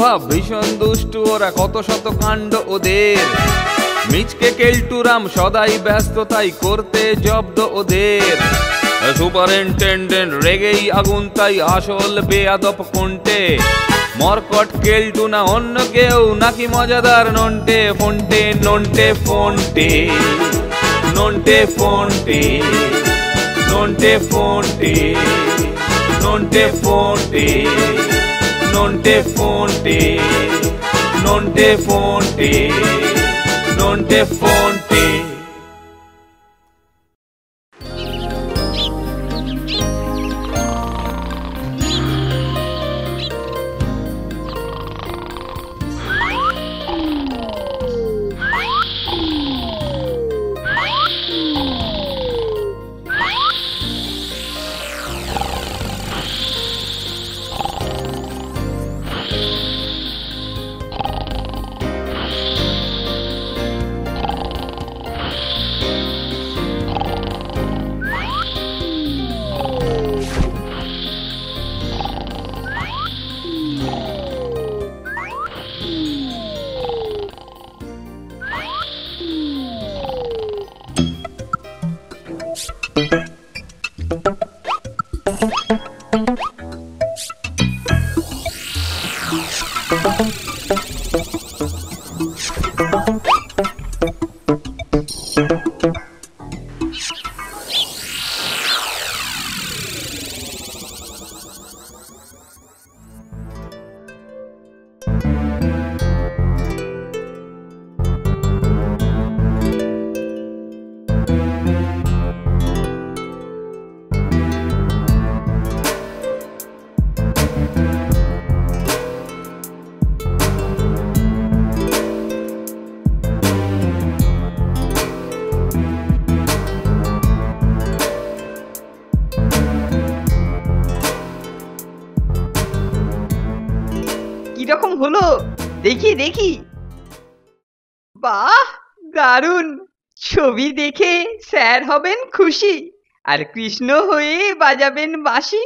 স্বভাব ভীষণ দুষ্টু, ওরা কত শত কাণ্ড ওদের। মিচকে কেলটুরাম সদাই ব্যস্ত, তাই করতে জব্দ ওদের। সুপারিনটেন্ডেন্ট রেগেই আগুন, তাই আসল বেয়াদব কোনটে। মরকট কেলটু না অন্য কেউ, নাকি মজাদার নন্টে ফন্টে। নন্টে ফন্টে, নন্টে ফন্টে, নন্টে ফন্টে, নন্টে ফন্টে, নন্টে ফন্টে, নন্টে ফন্টে, নন্টে ফন্টে। কিরকম হলো দেখি দেখি। বাহ, দারুণ! ছবি দেখে স্যার হবেন খুশি, আর কৃষ্ণ হয়ে বাজাবেন বাঁশি।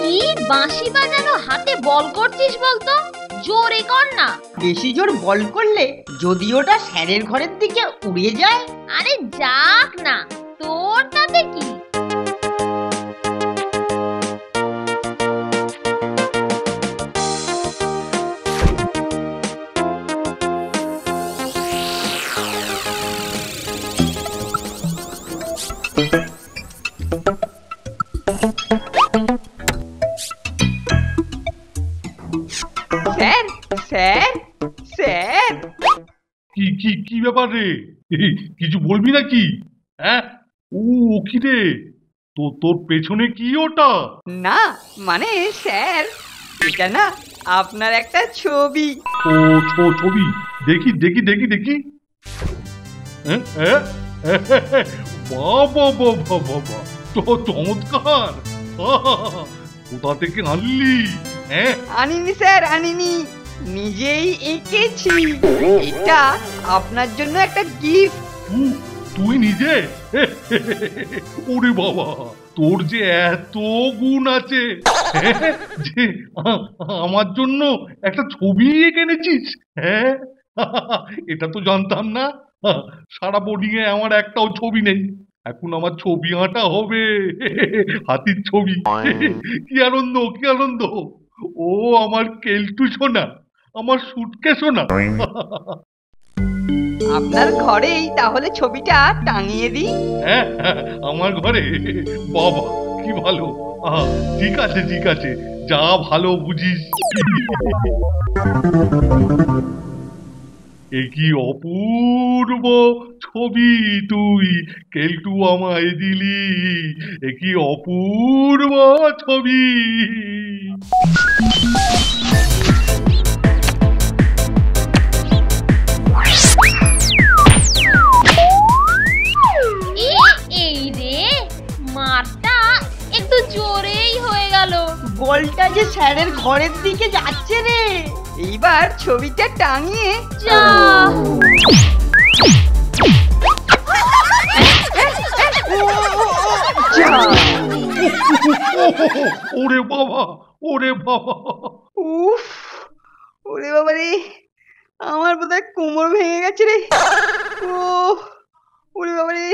কি বাঁশি বাজানো হাতে বল করছিস বলতো? জোরে কর না। বেশি জোর বল করলে যদি ওটা স্যারের ঘরের দিকে উড়ে যায়? আরে যাক না, তোর তাতে কি? Sir sir sir! কি কি কি ব্যাপার রে? কিছু বলবি নাকি? হ্যাঁ, ও কি রে? তোর পেছনে কি ওটা? না মানে স্যার, এটা না আপনার একটা ছবি। ও ছবি, দেখি দেখি দেখি দেখি। বাবা বাবা বাবা, তো চমৎকার! কোথা থেকে আনলি? হ্যাঁ, আনিনি স্যার, আনিনি, নিজেই এঁকেছি। এটা আপনার জন্য একটা গিফট। তুই নিজে? ওরে বাবা, তোর যে এত গুণ আছে যে আমার জন্য একটা ছবি এঁকে এনেছিস। হ্যাঁ, এটা তো জানতাম না। সারা বোর্ডিং এ আমার একটাও ছবি নেই, এখন আমার ছবি আঁটা হবে, হাতির ছবি। কি আনন্দ, কি আনন্দ! ও আমার কেলটু সোনা, আমার সুটকে সোনা। আপনার ঘরেই তাহলে ছবিটা টাঙিয়ে দিই। হ্যাঁ, আমার ঘরে? বাবা কি ভালো! ঠিক আছে ঠিক আছে, যা ভালো বুঝিস। এ কি অপূর্ব ছবি তুই কেলটু আমায় দিলি, এ কি অপূর্ব ছবি! এই রে, মারটা একটু জোরেই হয়ে গেল। বলটা যে স্যারের ঘরের দিকে যাচ্ছে রে। এইবার ছবিটা টাঙিয়ে যা। যা। ওরে বাবা, ওরে বাবা। উফ, ওরে বাবা রে, আমার বোধহয় কোমর ভেঙে গেছে রে। ও, ওরে বাবা রে।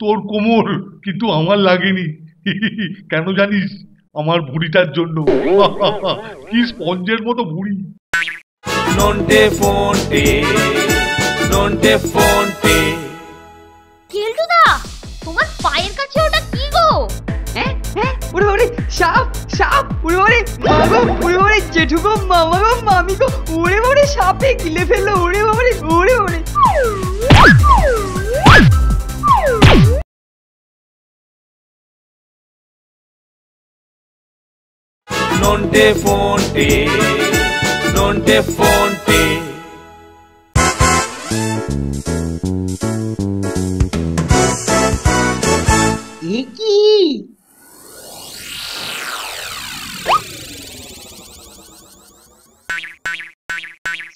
তোর কোমর, কিন্তু আমার লাগেনি। কেন জানিস? আমার ভুঁড়িটার জন্য। কি স্পঞ্জের মতো ভুঁড়ি। নন্টে ফন্টে, নন্টে ফন্টে। কেলটুদা, তোমার পায়ের কাছে ওটা কি গো? হ্যাঁ হ্যাঁ, ওরে বাবা রে, সাপ সাপ, ওরে বাবা রে, মা গো, ওরে বাবা রে, জেঠু গো, মামা গো, মামি গো, ওরে বাবা রে, সাপে গিলে ফেললো, ওরে বাবা রে, ওরে বাবা রে। নন্টে ফন্টে, নন্টে ফন্টে। এ কি?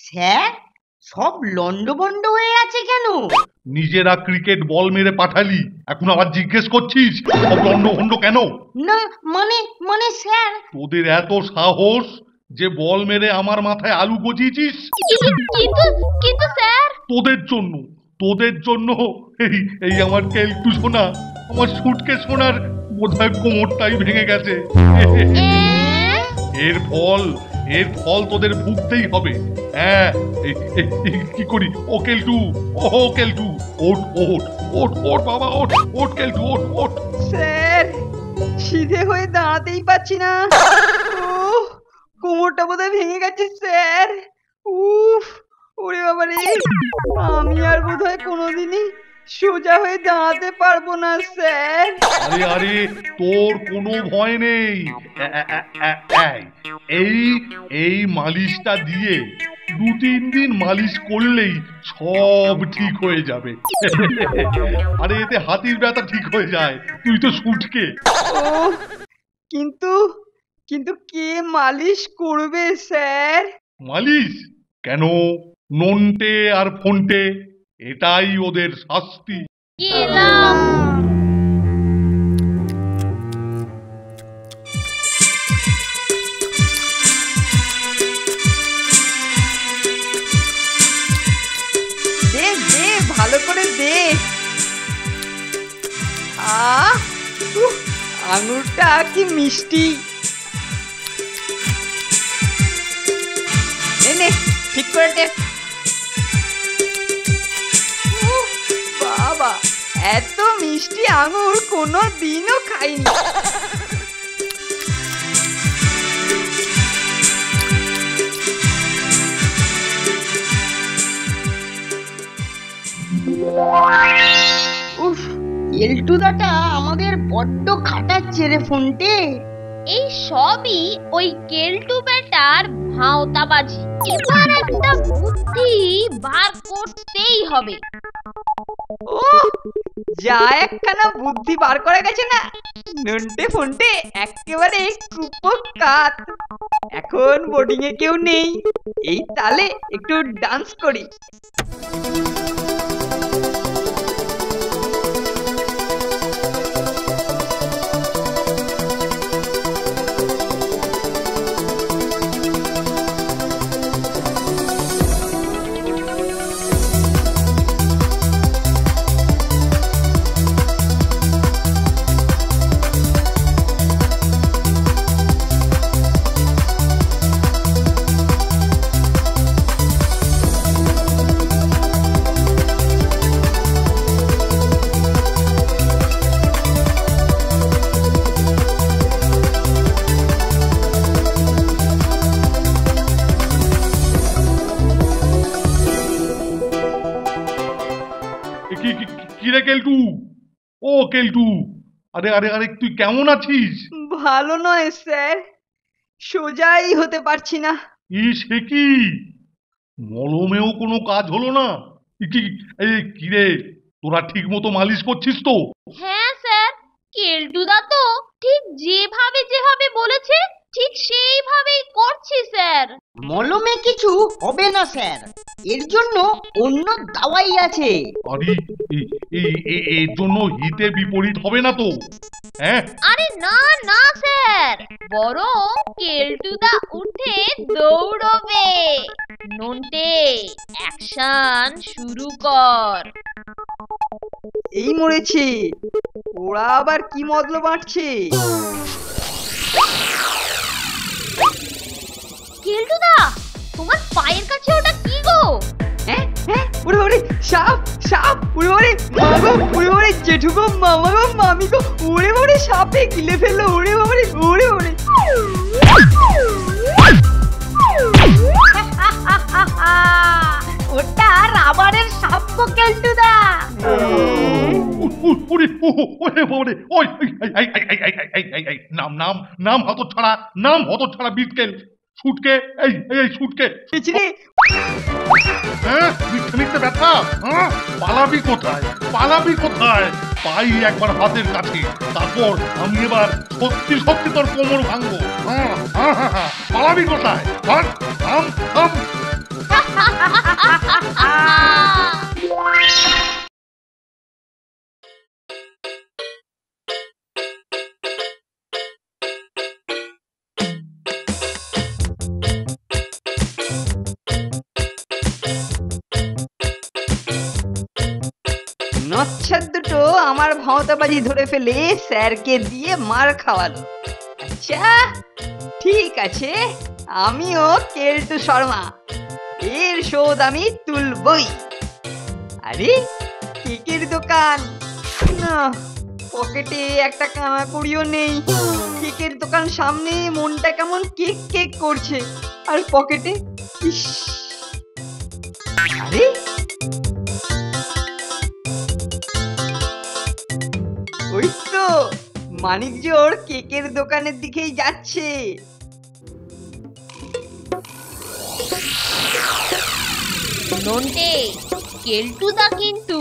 স্যার, সব লন্ডভন্ড হয়ে আছে কেন? নিজেরা ক্রিকেট বল মেরে পাঠালি, এখন আবার জিজ্ঞেস করছিস সব লন্ডভন্ড কেন? না মানে মানে স্যার, তোদের এত সাহস যে বল মেরে আমার মাথায় আলু গজিয়েছিস? কিন্তু কিন্তু স্যার। তোদের জন্য, তোদের জন্য এই এই আমার কেলটু সোনা, আমার সুটকে সোনার বোধহয় কোমরটাই ভেঙে গেছে। এর ফল, এর ফল তোদের ভুগতেই হবে। হ্যাঁ, কি করি? ও কেলটু, ও কেলটু, ওঠ ওঠ ওঠ ওঠ বাবা, ওঠ ওঠ কেলটু, ওঠ ওঠ। স্যার, সিধে হয়ে দাঁড়াতেই পাচ্ছি না। ও, কোমরটা বোধহয় ভেঙে গেছে স্যার। উফ, ওরে বাবা রে, আমি আর বোধহয় কোনোদিনই সোজা হয়ে দাঁড়াতে পারবো না স্যার। আরে আরে, তোর কোনো ভয় নেই। এই এই মালিশটা দিয়ে 2-3 দিন মালিশ করলেই সব ঠিক হয়ে যাবে। আরে এতে হাতির ব্যথা ঠিক হয়ে যায়, তুই তো সুটকে। ও, কিন্তু কিন্তু কে মালিশ করবে স্যার? মালিশ কেন? নন্টে আর ফন্টে, এটাই ওদের শাস্তি। গেলাম। দে দে, ভালো করে দে। আহ, উহ, আঙুরটা কি মিষ্টি। নে নে, ঠিক করে দে। উহ, বাবা, এত মিষ্টি আঙুর কোনো দিনও খাইনি। উফ, এলটুদাটা আমাদের বড্ড খাটাচ্ছে রে ফোনটে। এই সবই ওই কেলটু বেটার ভাওতাবাজি। এবার একটা বুদ্ধি বার করতেই হবে। ও, যা একখানা বুদ্ধি বার করে গেছে না, নন্টে ফন্টে একেবারে কুপোকাত। এখন বোর্ডিং এ কেউ নেই, এই তালে একটু ডান্স করি। কিরে কেলটু, ও কেলটু, আরে আরে আরে, তুই কেমন আছিস? ভালো নয় স্যার, সোজাই হতে পারছি না। সে কি, মলমেও কোনো কাজ হলো না? কিরে, তোরা ঠিক মতো মালিশ করছিস তো? হ্যাঁ স্যার, কেলটুদা তো ঠিক যেভাবে যেভাবে বলেছে ঠিক সেইভাবেই করছি স্যার। মলমে কিছু হবে না স্যার, এর জন্য অন্য দাওয়াই আছে। আরে এর জন্য হিতে বিপরীত হবে না তো? হ্যাঁ, আরে না না স্যার, বরং কেলটুদা উঠে দৌড়বে। নন্টে, অ্যাকশন শুরু কর। এই মরেছে, ওরা আবার কি মতলব বাঁটছে? কেলটুদা, তোমার পায়ের কাছে ওটা কি গো? হ্যাঁ হ্যাঁ, ওরে ওরে সাপ সাপ, ওরে ওরে মাগো, ওরে ওরে জেঠু গো, মামা গো, মামি গো, ওরে ওরে সাপে গিলে ফেললো, ওরে ওরে ওরে ওরে। ওটা রাবারের সাপ গো কেলটুদা। নাম নাম নাম হতচ্ছাড়া, নাম হতচ্ছাড়া বিটকেল ছুটকে, এই ছুটকে। পেছনে হ্যাঁ, মিথ্যে মিথ্যে ব্যথা। হ্যাঁ, পালাবি কোথায়, পালাবি কোথায়? পাই একবার হাতের কাছে, তারপর আমি এবার সত্যি সত্যি তোর কোমর ভাঙবো। হ্যাঁ হ্যাঁ হ্যাঁ হ্যাঁ, পালাবি কোথায়? থাম থাম থাম। নচ্ছাদ দুটো আমার ভাঁওতাবাজি ধরে ফেলে স্যারকে দিয়ে মার খাওয়ালো। আচ্ছা ঠিক আছে, আমিও কেলটু শর্মা, এর শোধ আমি তুলবই। আরে কেকের দোকান না, পকেটে একটা কানাকড়িও নেই। কেকের দোকান সামনে, মনটা কেমন কেক কেক করছে, আর পকেটে ইস। আরে ওই তো মানিকজোড় কেকের দোকানের দিকেই যাচ্ছে। নন্টে, কেলটুদা কিন্তু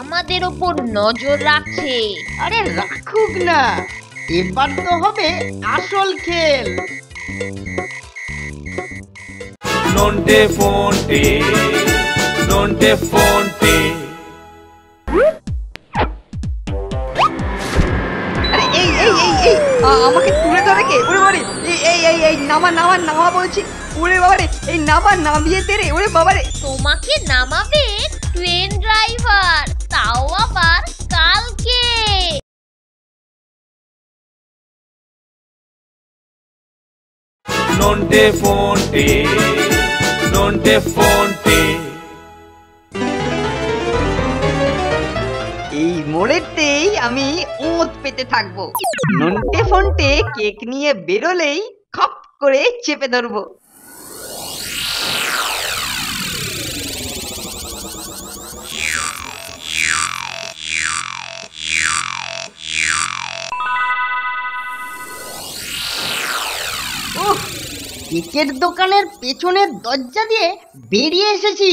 আমাদের ওপর নজর রাখছে। আরে রাখুক না, এবার তো হবে আসল খেল। Nonte fonte, nonte fonte. আরে এই এই এই এই আমাকে তুলে ধরে কে? ওরে বাবারে, এই এই এই এই নামা নামা নামা বলছি। ওরে বাবারে, এই নামা নামিয়ে দে রে। ওরে বাবারে, তোমাকে নামাবে ট্রেন ড্রাইভার, তাও আবার কালকে। Nonte fonte, nonte fonte. এই মোড়েতেই আমি ওঁত পেতে থাকবো। নন্টে ফন্টে কেক নিয়ে বেরোলেই খপ করে চেপে ধরবো। কেকের দোকানের পেছনের দরজা দিয়ে বেরিয়ে এসেছি।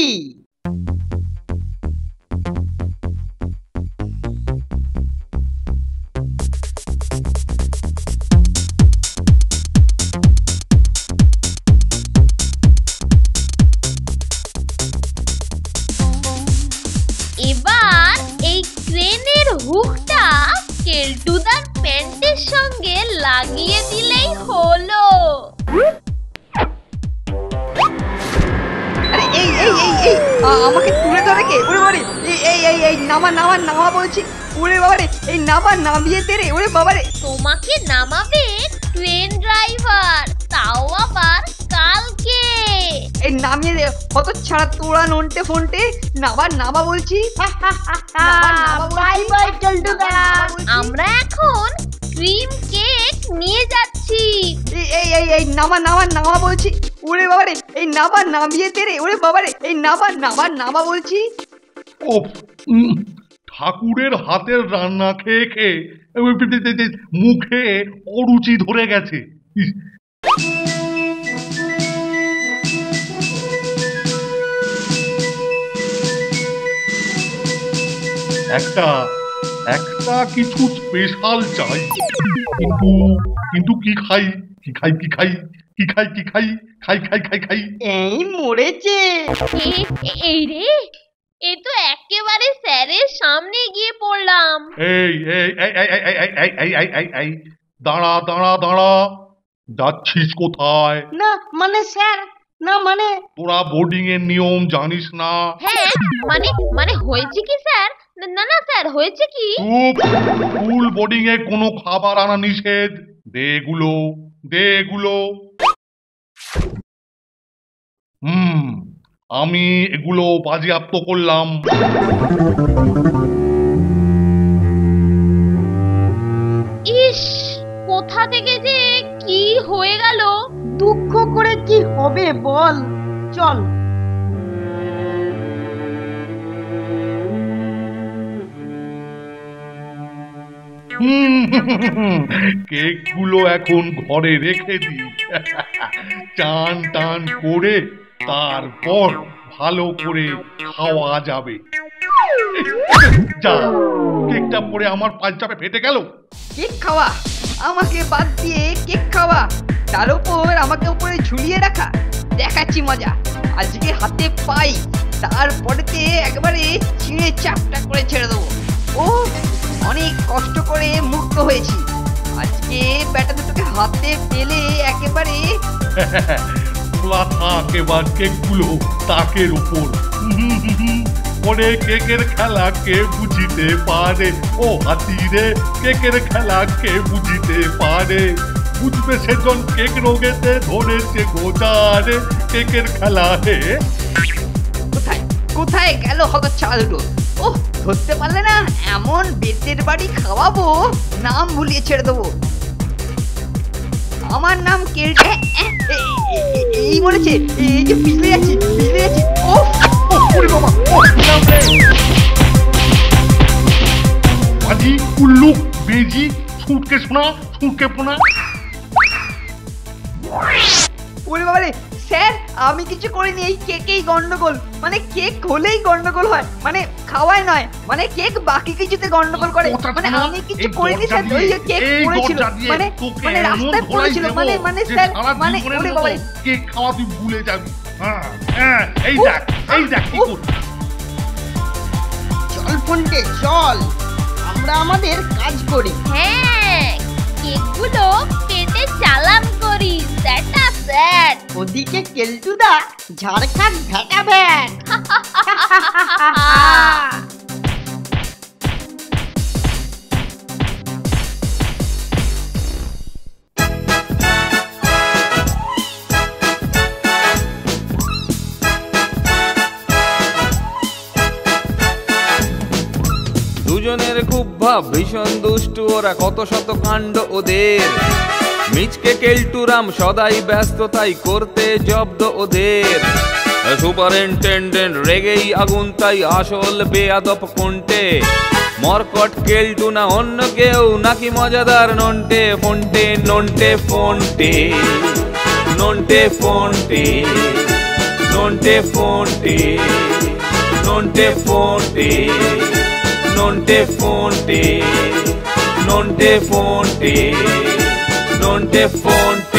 এবার এই ক্রেনের হুকটা কেলটুদার প্যান্টের সঙ্গে লাগিয়ে দিলেই হলো। আরে এই এই এই এই আমাকে তুলে ধরে কে? ওরে বাবারে, এই এই এই এই নামা নামা নামা বলছি। ওরে বাবারে, এই নামা নামিয়ে দে রে। ওরে বাবারে, তোমাকে নামাবে ট্রেন ড্রাইভার, তাও আবার কালকে। এই নামিয়ে দে। কত ছাড়া তোরা নন্টে ফন্টে, নামা নামা বলছি। বাই বাই কেলটুদা, আমরা এখন ক্রিম কেক নিয়ে যাচ্ছি। এই এই এই এই নামা নামা নামা বলছি। ওরে বাবারে, এই নামা নামিয়ে দে রে। ওরে বাবারে, এই নামা নামা নামা বলছি। ওফ, ঠাকুরের হাতের রান্না খেয়ে খেয়ে মুখে অরুচি ধরে গেছে। ইস, একটা একটা কিছু স্পেশাল চাই, কিন্তু কিন্তু কি খাই কি খাই কি খাই কি খাই কি খাই খাই খাই খাই খাই এই মরেছে। এই রে, এ তো একেবারে স্যারের সামনে গিয়ে পড়লাম। এই এই এই এই এই এই এই এই এই এই এই দাঁড়া দাঁড়া দাঁড়া, যাচ্ছিস কোথায়? না মানে স্যার, না মানে তোরা বোর্ডিং এর নিয়ম জানিস না? হ্যাঁ মানে মানে হয়েছে কি স্যার? না না স্যার, হয়েছে কি? চুপ! স্কুল বোর্ডিং এ কোনো খাবার আনা নিষেধ। দে এগুলো, দে এগুলো। আমি এগুলো বাজেয়াপ্ত করলাম। ইস, কোথা থেকে যে কি হয়ে গেল। দুঃখ করে কি হবে বল, চল। কেক গুলো এখন ঘরে রেখে দি, চান টান করে তারপর ভালো করে খাওয়া যাবে। যা, কেকটা পরে আমার পাঞ্জাবে ফেটে গেল। কেক খাওয়া? আমাকে বাদ দিয়ে কেক খাওয়া, তার উপর আমাকে উপরে ঝুলিয়ে রাখা? দেখাচ্ছি মজা। আজকে হাতে পাই, তারপরেতে একবারে ছিঁড়ে চাপটা করে ছেড়ে দেবো। ও অনেক কষ্ট করে মুক্ত হয়েছি, আজকে ব্যাটা দুটোকে হাতে পেলে একেবারে খোলা থাক এবার কেকগুলো তাকের উপর। পরে কেকের খেলা কে বুঝিতে পারে? ও হাতি রে, কেকের খেলা কে বুঝিতে পারে? বুঝবে সেজন কেক রোগেতে ধরেছে গোজারে। কেকের খেলা হে। কোথায় কোথায় গেল হতচ্ছাড়া দুটো? ও ধরতে পারলে না? এমন বেতের বাড়ি খাওয়াবো, নাম ভুলিয়ে ছেড়ে দেবো। আমার নাম কেলটে। এই বলেছে, এই যে পিছলে যাচ্ছি পিছলে যাচ্ছি। ও ওরে বাবা, বাজি উল্লু বেজি ছুটকে শোনা ছুটকে পোনা। ওরে বাবা রে, স্যার আমি কিছু করিনি, এই কেকেই গন্ডগোল। মানে কেক হলেই গন্ডগোল হয়, মানে খাওয়াই নয়, মানে কেক বাকি কিছুতে গন্ডগোল করে। মানে আমি কিছু করিনি স্যার, ওই যে কেক পড়েছিল, মানে মানে রাস্তায় পড়েছিল, মানে মানে স্যার মানে ওরে বাবা রে, কেক খাওয়া তুই ভুলে যাবি। হ্যাঁ এই দেখ এই দেখ কি কর। চল ফোনটে চল, আমরা আমাদের কাজ করি। হ্যাঁ, কেকগুলো পেটে চালান করি। স্যাটা স্যার, ওদিকে কেলটুদা ঝাড়খান ভেটা ভ্যাট। দুজনের খুব ভাব, ভীষণ দুষ্টু ওরা, কত শত কাণ্ড ওদের। মিচকে কেলটুরাম সদাই ব্যস্ত, তাই করতে জব্দ ওদের। সুপারিনটেন্ডেন্ট রেগেই আগুন, তাই আসল বেয়াদব কোনটে। মরকট কেলটু না অন্য কেউ, নাকি মজাদার Nonte ফোনটে। Nonte ফোনটে Nonte ফোনটে Nonte ফোনটে Nonte ফোনটে nonte fonte nonte fonte nonte fonte